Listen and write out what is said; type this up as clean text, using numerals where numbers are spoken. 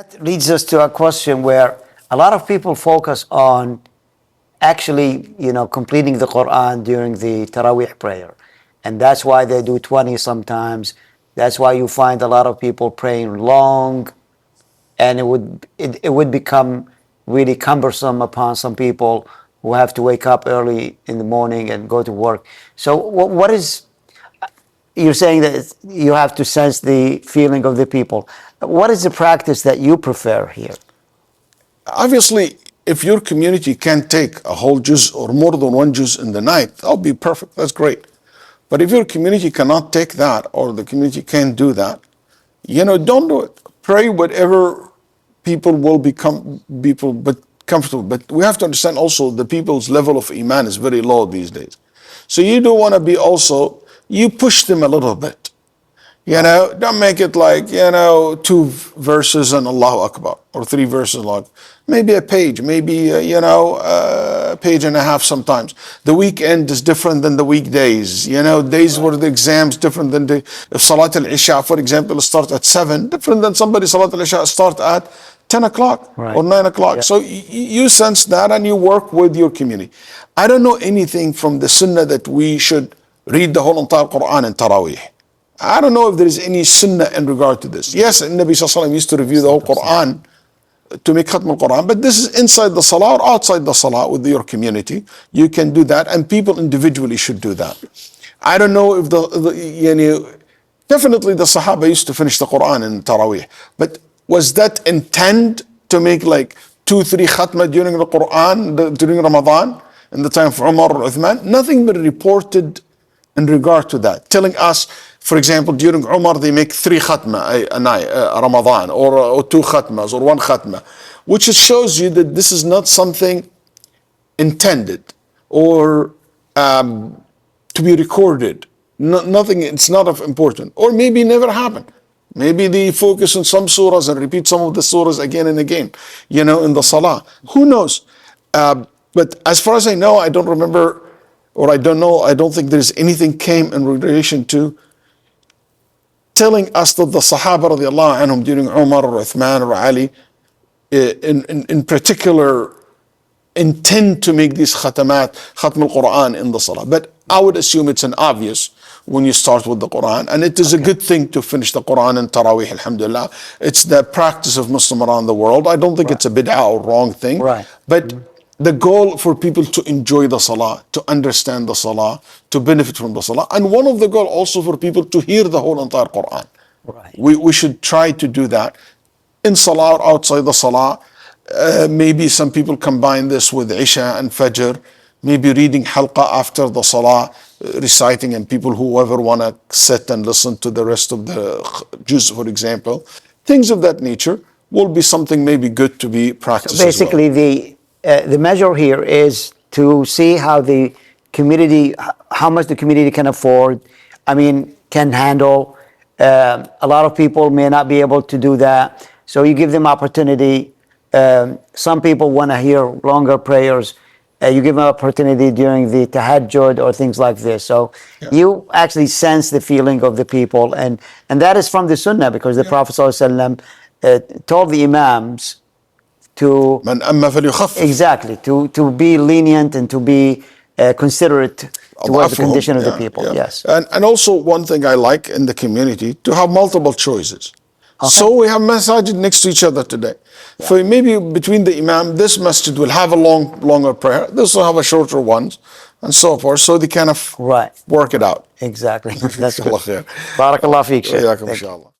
That leads us to a question where a lot of people focus on actually, completing the Quran during the Taraweeh prayer. And that's why they do 20 sometimes. That's why you find a lot of people praying long, and it would become really cumbersome upon some people who have to wake up early in the morning and go to work. So what is, you're saying that you have to sense the feeling of the people. What is the practice that you prefer here? Obviously, if your community can take a whole juz or more than one juz in the night, that'll be perfect. That's great. But if your community cannot take that, or the community can't do that, don't do it. Pray whatever people will become but comfortable. But we have to understand also the people's level of iman is very low these days. So you do want to be also, you push them a little bit. Don't make it like, 2 verses and Allahu Akbar, or 3 verses like, maybe a page, maybe, a page and a half sometimes. The weekend is different than the weekdays. Days where the exams different than if Salat al-Isha, for example, start at 7, different than somebody Salat al-Isha start at 10 o'clock or 9 o'clock. Yeah. So you sense that and you work with your community. I don't know anything from the Sunnah that we should read the whole entire Quran in Taraweeh. I don't know if there is any sunnah in regard to this. Yes, Nabi Sallallahu used to review the whole Quran to make khatm al-Quran, but this is inside the salah or outside the salah with your community. You can do that, and people individually should do that. I don't know if definitely the Sahaba used to finish the Quran in Taraweeh, but was that intent to make like 2-3 khatma during the Quran, during Ramadan, in the time of Umar or Uthman? Nothing but reported in regard to that, telling us, for example, during Umar they make 3 khatma a night, Ramadan, or 2 khatmas, or 1 khatma, which shows you that this is not something intended or to be recorded. Nothing, it's not of important, or maybe never happened. Maybe they focus on some surahs and repeat some of the surahs again and again, in the salah. Who knows? But as far as I know, I don't remember, or I don't know, I don't think there's anything came in relation to telling us that the Sahaba radiallahu anhum during Umar or Uthman or Ali in particular intend to make these khatm al-Quran in the salah. But I would assume it's an obvious when you start with the Quran, and it is a good thing to finish the Quran in Taraweeh, alhamdulillah. It's the practice of Muslims around the world. I don't think it's a bid'ah or wrong thing, but the goal for people to enjoy the salah, to understand the salah, to benefit from the salah, and one of the goal also for people to hear the whole entire Quran. We should try to do that in salah or outside the salah. Maybe some people combine this with Isha and Fajr, maybe reading halqa after the salah, reciting, and people whoever want to sit and listen to the rest of the juz, for example. Things of that nature will be something maybe good to be practiced. So basically, the measure here is to see how the community, how much the community can afford, can handle. A lot of people may not be able to do that. So you give them opportunity. Some people want to hear longer prayers. You give them opportunity during the tahajjud or things like this. So you actually sense the feeling of the people. And that is from the sunnah, because the Prophet ﷺ told the imams to be lenient and to be considerate towards the condition of the people. Yes. And also one thing I like in the community, to have multiple choices. So we have masajid next to each other today. So maybe between the imam, this masjid will have a longer prayer, this will have a shorter one, and so forth. So they kind of work it out. Exactly. That's good. Barakallah feek, Shaykh.